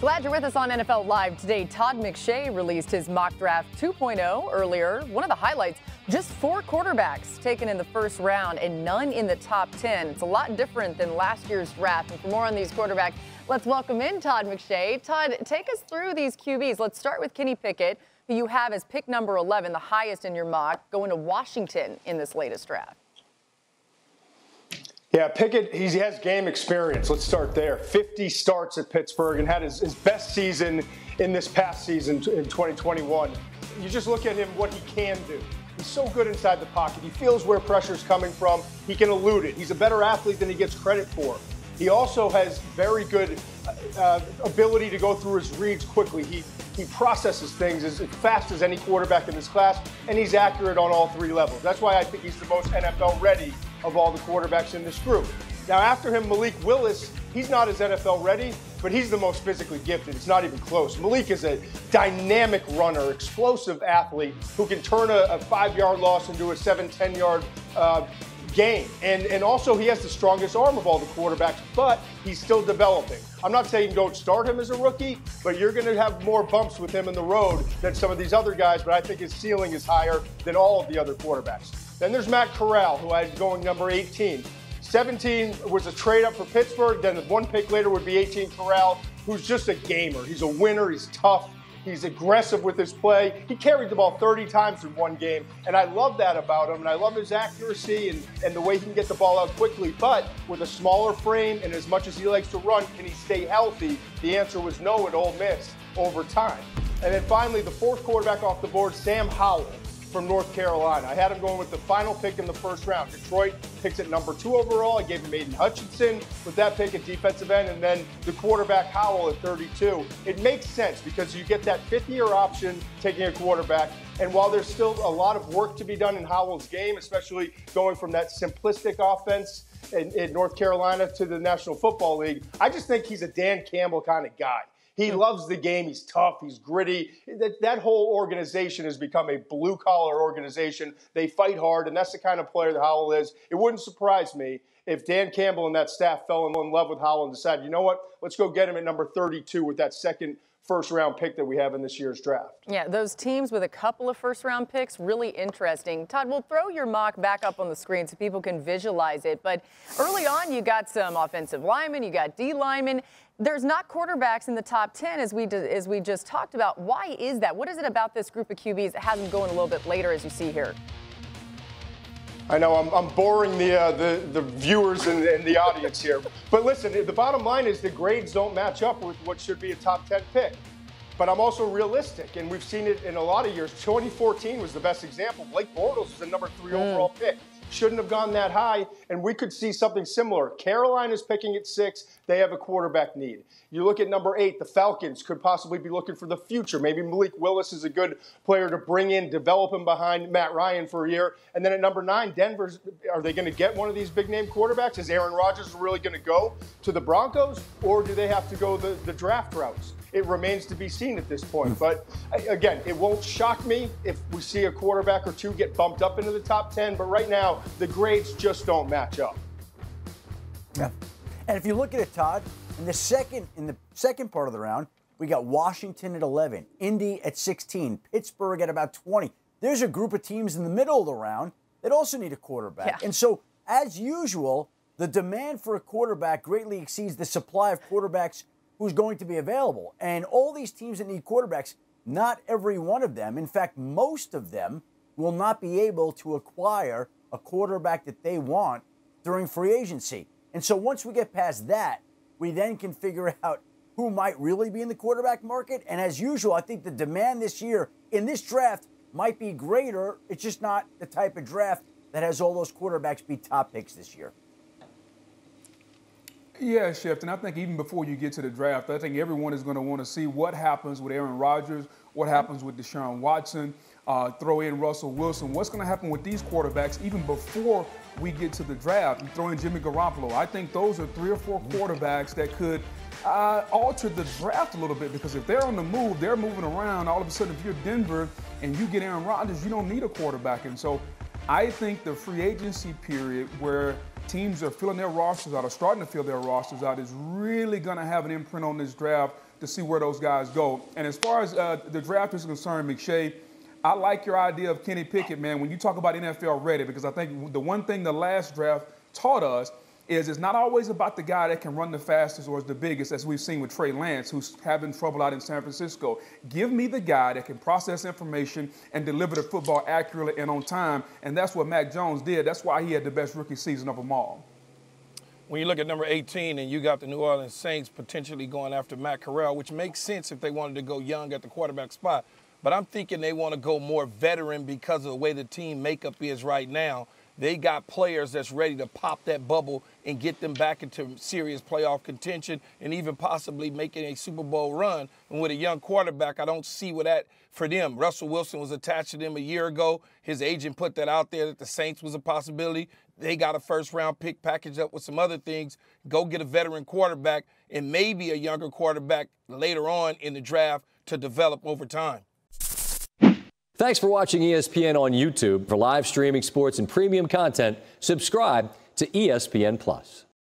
Glad you're with us on NFL Live today. Todd McShay released his mock draft 2.0 earlier. One of the highlights, just 4 quarterbacks taken in the first round and none in the top 10. It's a lot different than last year's draft. And for more on these quarterbacks, let's welcome in Todd McShay. Todd, take us through these QBs. Let's start with Kenny Pickett, who you have as pick number 11, the highest in your mock, going to Washington in this latest draft. Yeah, Pickett, he has game experience. Let's start there. 50 starts at Pittsburgh and had his best season in this past season in 2021. You just look at him, what he can do. He's so good inside the pocket. He feels where pressure's coming from. He can elude it. He's a better athlete than he gets credit for. He also has very good ability to go through his reads quickly. He processes things as fast as any quarterback in this class, and he's accurate on all 3 levels. That's why I think he's the most NFL ready of all the quarterbacks in this group. Now, after him, Malik Willis, he's not as NFL ready, but he's the most physically gifted. It's not even close. Malik is a dynamic runner, explosive athlete who can turn a 5-yard loss into a 7, 10-yard game. And also he has the strongest arm of all the quarterbacks, but he's still developing. I'm not saying don't start him as a rookie, but you're going to have more bumps with him in the road than some of these other guys, but I think his ceiling is higher than all of the other quarterbacks. Then there's Matt Corral, who I had going number 18. 17 was a trade up for Pittsburgh. Then 1 pick later would be 18 Corral, who's just a gamer. He's a winner. He's tough. He's aggressive with his play. He carried the ball 30 times in one game, and I love that about him, and I love his accuracy and the way he can get the ball out quickly. But with a smaller frame and as much as he likes to run, can he stay healthy? The answer was no at Ole Miss over time. And then finally, the 4th quarterback off the board, Sam Howell from North Carolina. I had him going with the final pick in the first round. Detroit picks at number 2 overall. I gave him Aiden Hutchinson with that pick at defensive end, and then the quarterback Howell at 32. It makes sense because you get that 5th-year option taking a quarterback, and while there's still a lot of work to be done in Howell's game, especially going from that simplistic offense in North Carolina to the National Football League, I just think he's a Dan Campbell kind of guy. He loves the game. He's tough. He's gritty. That whole organization has become a blue-collar organization. They fight hard, and that's the kind of player that Howell is. It wouldn't surprise me if Dan Campbell and that staff fell in love with Howell and decided, you know what, let's go get him at number 32 with that second first-round pick that we have in this year's draft. Yeah, those teams with a couple of first-round picks, really interesting. Todd, we'll throw your mock back up on the screen so people can visualize it. But early on, you got some offensive linemen, you got D linemen. There's not quarterbacks in the top 10 as we just talked about. Why is that? What is it about this group of QBs that has them going a little bit later, as you see here? I know I'm boring the viewers and the audience here. But listen, the bottom line is the grades don't match up with what should be a top 10 pick. But I'm also realistic, and we've seen it in a lot of years. 2014 was the best example. Blake Bortles was the number 3 overall pick. Shouldn't have gone that high, and we could see something similar. Carolina's picking at 6. They have a quarterback need. You look at number 8, the Falcons could possibly be looking for the future. Maybe Malik Willis is a good player to bring in, develop him behind Matt Ryan for a year. And then at number 9, Denver's, are they going to get one of these big-name quarterbacks? Is Aaron Rodgers really going to go to the Broncos, or do they have to go the draft routes? It remains to be seen at this point. But, again, it won't shock me if we see a quarterback or 2 get bumped up into the top 10. But right now, the grades just don't match up. Yeah. And if you look at it, Todd, in the second part of the round, we got Washington at 11, Indy at 16, Pittsburgh at about 20. There's a group of teams in the middle of the round that also need a quarterback. Yeah. And so, as usual, the demand for a quarterback greatly exceeds the supply of quarterbacks who's going to be available. And all these teams that need quarterbacks, not every one of them, in fact, most of them will not be able to acquire a quarterback that they want during free agency. And so once we get past that, we then can figure out who might really be in the quarterback market. And as usual, I think the demand this year in this draft might be greater. It's just not the type of draft that has all those quarterbacks be top picks this year. Yeah, Shift, and I think even before you get to the draft, I think everyone is going to want to see what happens with Aaron Rodgers, what happens with Deshaun Watson, throw in Russell Wilson. What's going to happen with these quarterbacks even before we get to the draft? And throw in Jimmy Garoppolo. I think those are 3 or 4 quarterbacks that could alter the draft a little bit, because if they're on the move, they're moving around. All of a sudden, if you're Denver and you get Aaron Rodgers, you don't need a quarterback. And so I think the free agency period where teams are filling their rosters out or starting to fill their rosters out is really going to have an imprint on this draft to see where those guys go. And as far as the draft is concerned, McShay, I like your idea of Kenny Pickett, man, when you talk about NFL ready, because I think the one thing the last draft taught us is it's not always about the guy that can run the fastest or is the biggest, as we've seen with Trey Lance, who's having trouble out in San Francisco. Give me the guy that can process information and deliver the football accurately and on time, and that's what Mac Jones did. That's why he had the best rookie season of them all. When you look at number 18 and you got the New Orleans Saints potentially going after Matt Corral, which makes sense if they wanted to go young at the quarterback spot, but I'm thinking they want to go more veteran because of the way the team makeup is right now. They got players that's ready to pop that bubble and get them back into serious playoff contention and even possibly making a Super Bowl run. And with a young quarterback, I don't see what that for them. Russell Wilson was attached to them a year ago. His agent put that out there that the Saints was a possibility. They got a first-round pick packaged up with some other things. Go get a veteran quarterback and maybe a younger quarterback later on in the draft to develop over time. Thanks for watching ESPN on YouTube. For live streaming sports and premium content, subscribe to ESPN+.